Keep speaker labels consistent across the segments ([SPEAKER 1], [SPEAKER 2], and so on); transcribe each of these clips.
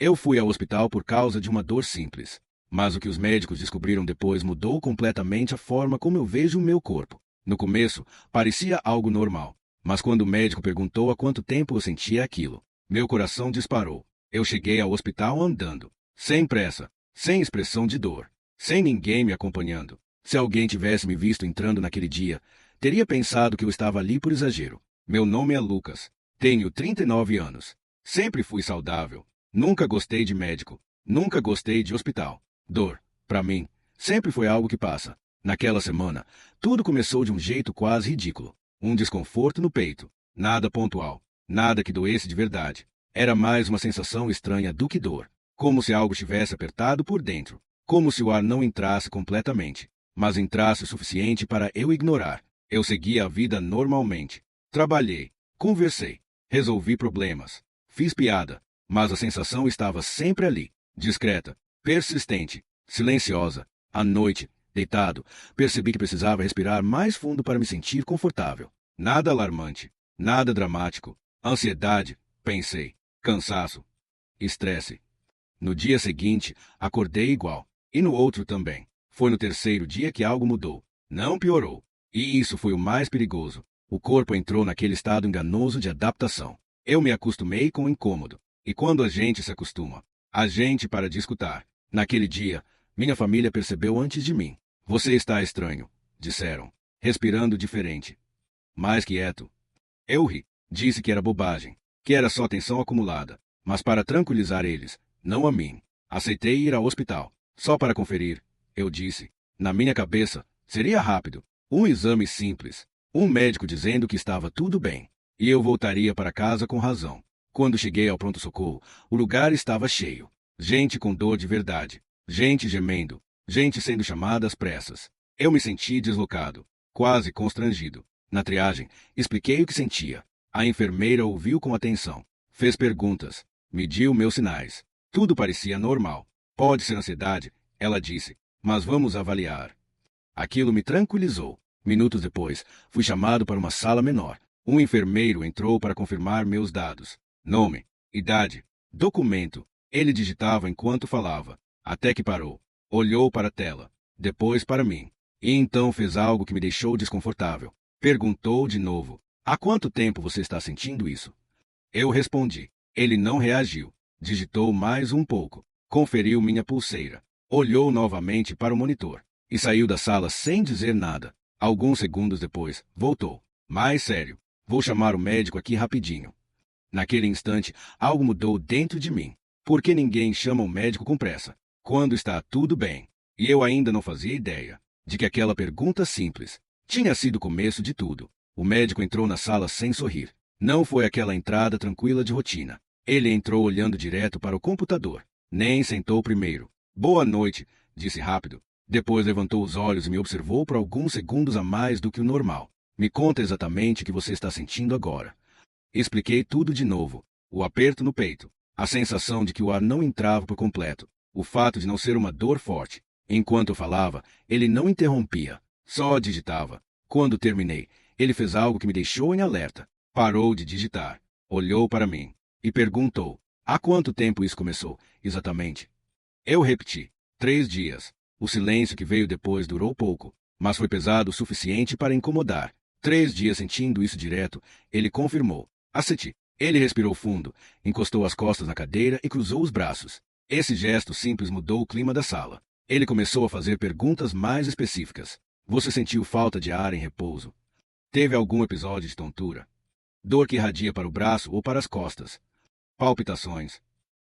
[SPEAKER 1] Eu fui ao hospital por causa de uma dor simples. Mas o que os médicos descobriram depois mudou completamente a forma como eu vejo o meu corpo. No começo, parecia algo normal. Mas quando o médico perguntou há quanto tempo eu sentia aquilo, meu coração disparou. Eu cheguei ao hospital andando, sem pressa, sem expressão de dor, sem ninguém me acompanhando. Se alguém tivesse me visto entrando naquele dia, teria pensado que eu estava ali por exagero. Meu nome é Lucas. Tenho 39 anos. Sempre fui saudável. Nunca gostei de médico. Nunca gostei de hospital. Dor, para mim, sempre foi algo que passa. Naquela semana, tudo começou de um jeito quase ridículo. Um desconforto no peito. Nada pontual. Nada que doesse de verdade. Era mais uma sensação estranha do que dor. Como se algo tivesse apertado por dentro. Como se o ar não entrasse completamente, mas entrasse o suficiente para eu ignorar. Eu seguia a vida normalmente. Trabalhei, conversei, resolvi problemas, fiz piada, mas a sensação estava sempre ali, discreta, persistente, silenciosa. À noite, deitado, percebi que precisava respirar mais fundo para me sentir confortável. Nada alarmante, nada dramático. Ansiedade, pensei. Cansaço. Estresse. No dia seguinte, acordei igual. E no outro também. Foi no terceiro dia que algo mudou. Não piorou. E isso foi o mais perigoso. O corpo entrou naquele estado enganoso de adaptação. Eu me acostumei com o incômodo. E quando a gente se acostuma, a gente para de escutar. Naquele dia, minha família percebeu antes de mim. Você está estranho, disseram. Respirando diferente. Mais quieto. Eu ri. Disse que era bobagem. Que era só tensão acumulada. Mas para tranquilizar eles, não a mim, aceitei ir ao hospital. Só para conferir, eu disse. Na minha cabeça, seria rápido. Um exame simples. Um médico dizendo que estava tudo bem. E eu voltaria para casa com razão. Quando cheguei ao pronto-socorro, o lugar estava cheio. Gente com dor de verdade. Gente gemendo. Gente sendo chamada às pressas. Eu me senti deslocado. Quase constrangido. Na triagem, expliquei o que sentia. A enfermeira ouviu com atenção. Fez perguntas. Mediu meus sinais. Tudo parecia normal. Pode ser ansiedade, ela disse, mas vamos avaliar. Aquilo me tranquilizou. Minutos depois, fui chamado para uma sala menor. Um enfermeiro entrou para confirmar meus dados. Nome, idade, documento. Ele digitava enquanto falava, até que parou. Olhou para a tela, depois para mim. E então fez algo que me deixou desconfortável. Perguntou de novo, há quanto tempo você está sentindo isso? Eu respondi. Ele não reagiu. Digitou mais um pouco. Conferiu minha pulseira. Olhou novamente para o monitor. E saiu da sala sem dizer nada. Alguns segundos depois, voltou. Mais sério. Vou chamar o médico aqui rapidinho. Naquele instante, algo mudou dentro de mim. Por que ninguém chama um médico com pressa? Quando está tudo bem. E eu ainda não fazia ideia de que aquela pergunta simples tinha sido o começo de tudo. O médico entrou na sala sem sorrir. Não foi aquela entrada tranquila de rotina. Ele entrou olhando direto para o computador. Nem sentou primeiro. Boa noite, disse rápido. Depois levantou os olhos e me observou por alguns segundos a mais do que o normal. Me conta exatamente o que você está sentindo agora. Expliquei tudo de novo. O aperto no peito. A sensação de que o ar não entrava por completo. O fato de não ser uma dor forte. Enquanto eu falava, ele não interrompia. Só digitava. Quando terminei, ele fez algo que me deixou em alerta. Parou de digitar. Olhou para mim. E perguntou, há quanto tempo isso começou, exatamente? Eu repeti, 3 dias. O silêncio que veio depois durou pouco, mas foi pesado o suficiente para incomodar. 3 dias sentindo isso direto, ele confirmou. Aceite. Ele respirou fundo, encostou as costas na cadeira e cruzou os braços. Esse gesto simples mudou o clima da sala. Ele começou a fazer perguntas mais específicas. Você sentiu falta de ar em repouso? Teve algum episódio de tontura? Dor que irradia para o braço ou para as costas? Palpitações.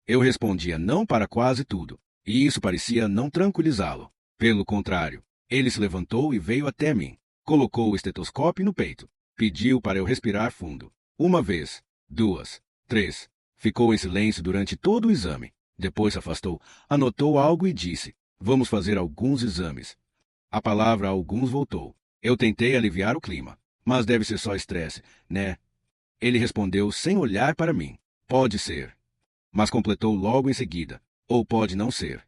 [SPEAKER 1] Eu respondia não para quase tudo, e isso parecia não tranquilizá-lo. Pelo contrário, ele se levantou e veio até mim. Colocou o estetoscópio no peito. Pediu para eu respirar fundo. 1 vez, 2, 3. Ficou em silêncio durante todo o exame. Depois se afastou, anotou algo e disse, vamos fazer alguns exames. A palavra alguns voltou. Eu tentei aliviar o clima. Mas deve ser só estresse, né? Ele respondeu sem olhar para mim. Pode ser. Mas completou logo em seguida. Ou pode não ser.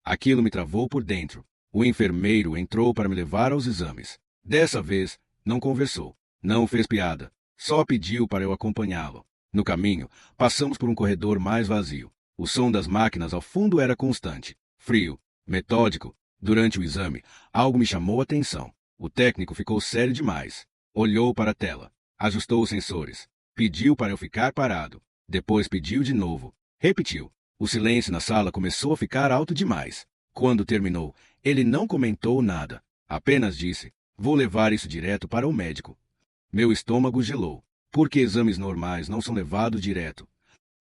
[SPEAKER 1] Aquilo me travou por dentro. O enfermeiro entrou para me levar aos exames. Dessa vez, não conversou. Não fez piada. Só pediu para eu acompanhá-lo. No caminho, passamos por um corredor mais vazio. O som das máquinas ao fundo era constante, frio, metódico. Durante o exame, algo me chamou a atenção. O técnico ficou sério demais. Olhou para a tela, ajustou os sensores, pediu para eu ficar parado. Depois pediu de novo. Repetiu. O silêncio na sala começou a ficar alto demais. Quando terminou, ele não comentou nada. Apenas disse: "Vou levar isso direto para o médico." Meu estômago gelou. Por que exames normais não são levados direto?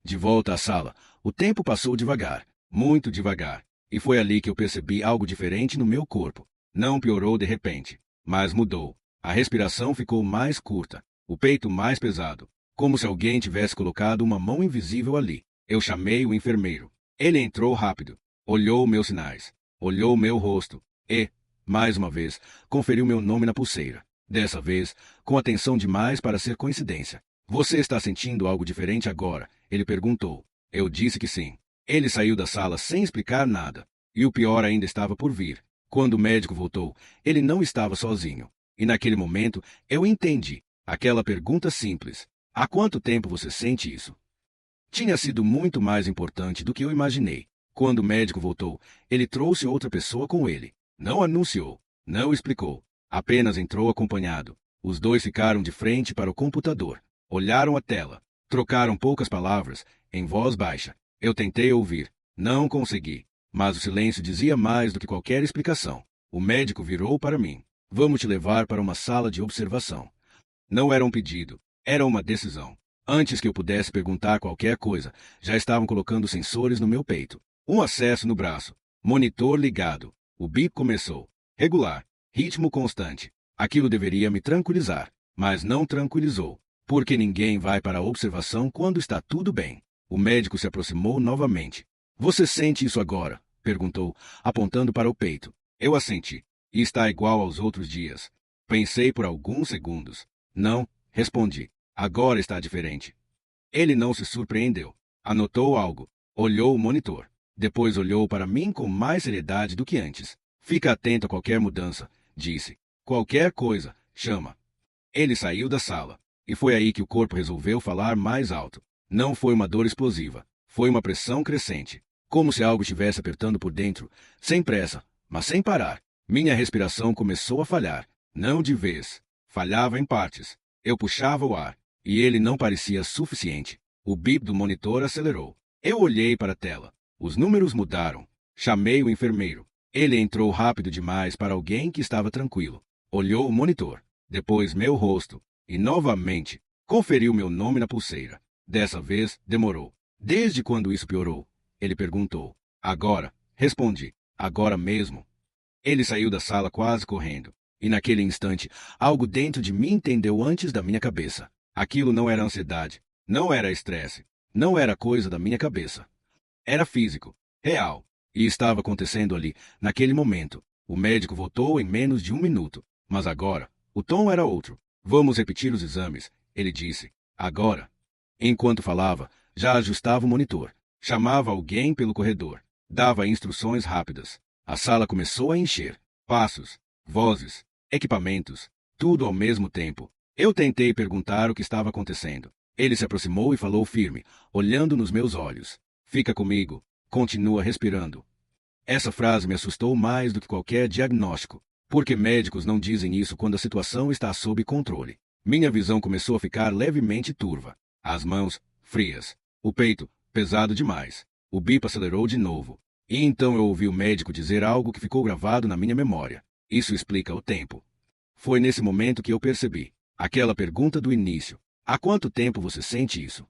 [SPEAKER 1] De volta à sala, o tempo passou devagar, muito devagar. E foi ali que eu percebi algo diferente no meu corpo. Não piorou de repente, mas mudou. A respiração ficou mais curta, o peito mais pesado, como se alguém tivesse colocado uma mão invisível ali. Eu chamei o enfermeiro. Ele entrou rápido, olhou meus sinais, olhou meu rosto e, mais uma vez, conferiu meu nome na pulseira. Dessa vez, com atenção demais para ser coincidência. "Você está sentindo algo diferente agora?" ele perguntou. Eu disse que sim. Ele saiu da sala sem explicar nada. E o pior ainda estava por vir. Quando o médico voltou, ele não estava sozinho. E naquele momento, eu entendi. Aquela pergunta simples: "Há quanto tempo você sente isso?" tinha sido muito mais importante do que eu imaginei. Quando o médico voltou, ele trouxe outra pessoa com ele. Não anunciou, não explicou. Apenas entrou acompanhado. Os dois ficaram de frente para o computador. Olharam a tela. Trocaram poucas palavras, em voz baixa. Eu tentei ouvir. Não consegui. Mas o silêncio dizia mais do que qualquer explicação. O médico virou para mim. "Vamos te levar para uma sala de observação." Não era um pedido. Era uma decisão. Antes que eu pudesse perguntar qualquer coisa, já estavam colocando sensores no meu peito. Um acesso no braço. Monitor ligado. O bip começou. Regular. Ritmo constante. Aquilo deveria me tranquilizar, mas não tranquilizou. Porque ninguém vai para a observação quando está tudo bem. O médico se aproximou novamente. "Você sente isso agora?" perguntou, apontando para o peito. Eu assenti. "E está igual aos outros dias?" Pensei por alguns segundos. "Não", respondi. "Agora está diferente." Ele não se surpreendeu. Anotou algo. Olhou o monitor. Depois olhou para mim com mais seriedade do que antes. "Fica atento a qualquer mudança", disse. "Qualquer coisa, chama." Ele saiu da sala. E foi aí que o corpo resolveu falar mais alto. Não foi uma dor explosiva. Foi uma pressão crescente. Como se algo estivesse apertando por dentro, sem pressa, mas sem parar. Minha respiração começou a falhar. Não de vez. Falhava em partes. Eu puxava o ar. E ele não parecia suficiente. O bip do monitor acelerou. Eu olhei para a tela. Os números mudaram. Chamei o enfermeiro. Ele entrou rápido demais para alguém que estava tranquilo. Olhou o monitor. Depois meu rosto. E novamente, conferiu meu nome na pulseira. Dessa vez, demorou. "Desde quando isso piorou?" ele perguntou. "Agora", respondi. "Agora mesmo." Ele saiu da sala quase correndo. E naquele instante, algo dentro de mim entendeu antes da minha cabeça. Aquilo não era ansiedade. Não era estresse. Não era coisa da minha cabeça. Era físico. Real. E estava acontecendo ali, naquele momento. O médico voltou em menos de 1 minuto. Mas agora, o tom era outro. "Vamos repetir os exames", ele disse. "Agora." Enquanto falava, já ajustava o monitor. Chamava alguém pelo corredor. Dava instruções rápidas. A sala começou a encher. Passos, vozes, equipamentos, tudo ao mesmo tempo. Eu tentei perguntar o que estava acontecendo. Ele se aproximou e falou firme, olhando nos meus olhos. "Fica comigo. Continua respirando." Essa frase me assustou mais do que qualquer diagnóstico. Porque médicos não dizem isso quando a situação está sob controle. Minha visão começou a ficar levemente turva. As mãos, frias. O peito, pesado demais. O bip acelerou de novo. E então eu ouvi o médico dizer algo que ficou gravado na minha memória. "Isso explica o tempo." Foi nesse momento que eu percebi. Aquela pergunta do início. "Há quanto tempo você sente isso?"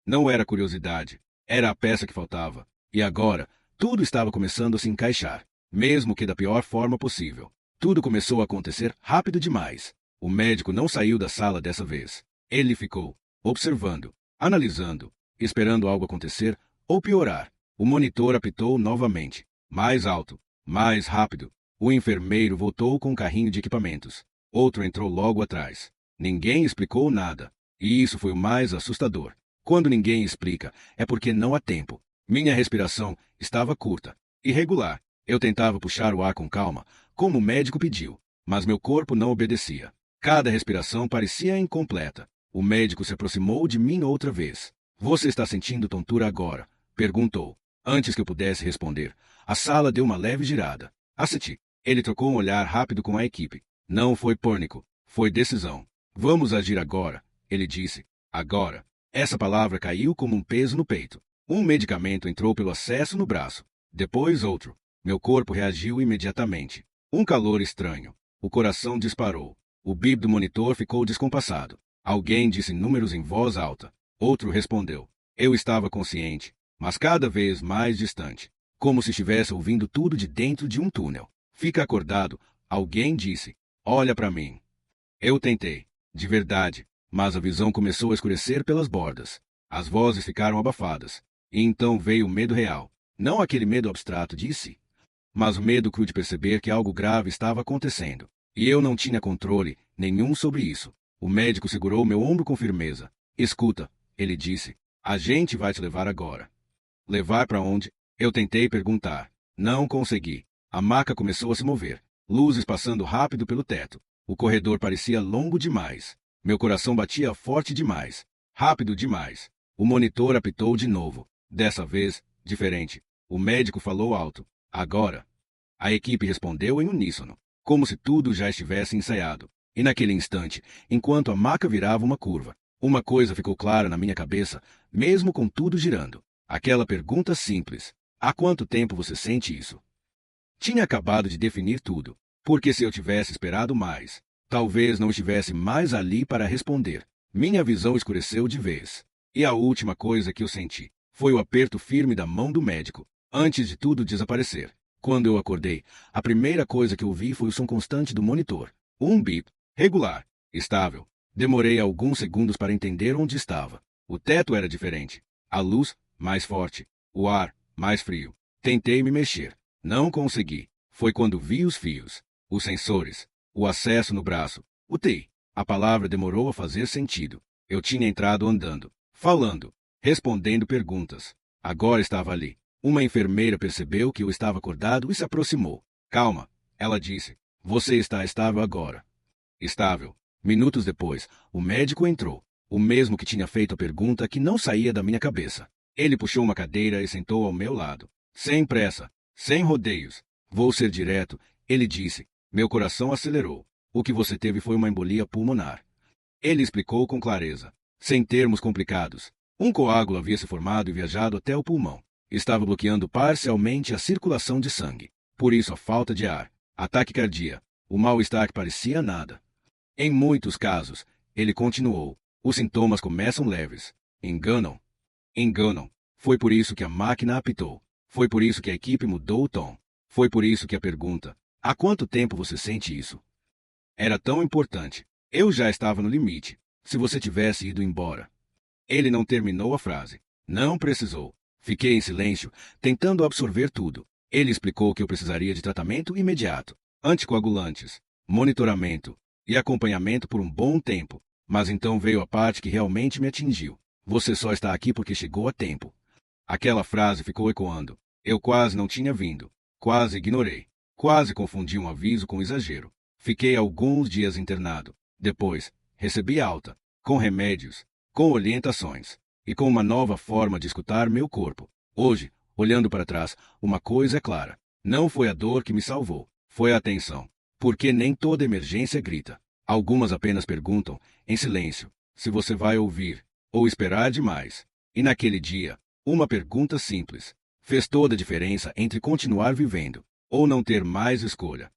[SPEAKER 1] Não era curiosidade. Era a peça que faltava. E agora, tudo estava começando a se encaixar. Mesmo que da pior forma possível. Tudo começou a acontecer rápido demais. O médico não saiu da sala dessa vez. Ele ficou, observando, analisando, esperando algo acontecer ou piorar. O monitor apitou novamente. Mais alto, mais rápido. O enfermeiro voltou com um carrinho de equipamentos. Outro entrou logo atrás. Ninguém explicou nada. E isso foi o mais assustador. Quando ninguém explica, é porque não há tempo. Minha respiração estava curta, irregular. Eu tentava puxar o ar com calma, como o médico pediu, mas meu corpo não obedecia. Cada respiração parecia incompleta. O médico se aproximou de mim outra vez. "Você está sentindo tontura agora?" Perguntou. Antes que eu pudesse responder, a sala deu uma leve girada. Acetti. Ele trocou um olhar rápido com a equipe. Não foi pânico. Foi decisão. Vamos agir agora, ele disse. Agora. Essa palavra caiu como um peso no peito. Um medicamento entrou pelo acesso no braço. Depois outro. Meu corpo reagiu imediatamente. Um calor estranho. O coração disparou. O bip do monitor ficou descompassado. Alguém disse números em voz alta. Outro respondeu. Eu estava consciente, mas cada vez mais distante. Como se estivesse ouvindo tudo de dentro de um túnel. Fica acordado, alguém disse. Olha para mim. Eu tentei, de verdade, mas a visão começou a escurecer pelas bordas. As vozes ficaram abafadas. E então veio o medo real. Não aquele medo abstrato de si, mas o medo cru de perceber que algo grave estava acontecendo. E eu não tinha controle nenhum sobre isso. O médico segurou meu ombro com firmeza. Escuta, ele disse. A gente vai te levar agora. Levar para onde? Eu tentei perguntar. Não consegui. A maca começou a se mover. Luzes passando rápido pelo teto. O corredor parecia longo demais. Meu coração batia forte demais. Rápido demais. O monitor apitou de novo. Dessa vez, diferente. O médico falou alto. Agora. A equipe respondeu em uníssono, como se tudo já estivesse ensaiado. E naquele instante, enquanto a maca virava uma curva, uma coisa ficou clara na minha cabeça, mesmo com tudo girando. Aquela pergunta simples. Há quanto tempo você sente isso? Tinha acabado de definir tudo. Porque se eu tivesse esperado mais, talvez não estivesse mais ali para responder. Minha visão escureceu de vez. E a última coisa que eu senti foi o aperto firme da mão do médico, antes de tudo desaparecer. Quando eu acordei, a primeira coisa que ouvi foi o som constante do monitor. Um bip, regular, estável. Demorei alguns segundos para entender onde estava. O teto era diferente. A luz, mais forte. O ar, mais frio. Tentei me mexer. Não consegui. Foi quando vi os fios, os sensores, o acesso no braço. O TI. A palavra demorou a fazer sentido. Eu tinha entrado andando, falando, respondendo perguntas. Agora estava ali. Uma enfermeira percebeu que eu estava acordado e se aproximou. Calma, ela disse. Você está estável agora. Estável. Minutos depois, o médico entrou. O mesmo que tinha feito a pergunta que não saía da minha cabeça. Ele puxou uma cadeira e sentou ao meu lado. Sem pressa. Sem rodeios. Vou ser direto, ele disse. Meu coração acelerou. O que você teve foi uma embolia pulmonar. Ele explicou com clareza. Sem termos complicados. Um coágulo havia se formado e viajado até o pulmão. Estava bloqueando parcialmente a circulação de sangue. Por isso a falta de ar. A taquicardia. O mal-estar que parecia nada. Em muitos casos, ele continuou. Os sintomas começam leves. Enganam. Enganam. Foi por isso que a máquina apitou. Foi por isso que a equipe mudou o tom. Foi por isso que a pergunta, há quanto tempo você sente isso? Era tão importante. Eu já estava no limite. Se você tivesse ido embora. Ele não terminou a frase. Não precisou. Fiquei em silêncio, tentando absorver tudo. Ele explicou que eu precisaria de tratamento imediato, anticoagulantes, monitoramento e acompanhamento por um bom tempo. Mas então veio a parte que realmente me atingiu. Você só está aqui porque chegou a tempo. Aquela frase ficou ecoando. Eu quase não tinha vindo. Quase ignorei. Quase confundi um aviso com exagero. Fiquei alguns dias internado. Depois, recebi alta, com remédios, com orientações e com uma nova forma de escutar meu corpo. Hoje, olhando para trás, uma coisa é clara. Não foi a dor que me salvou, foi a atenção. Porque nem toda emergência grita. Algumas apenas perguntam, em silêncio, se você vai ouvir ou esperar demais. E naquele dia, uma pergunta simples fez toda a diferença entre continuar vivendo ou não ter mais escolha.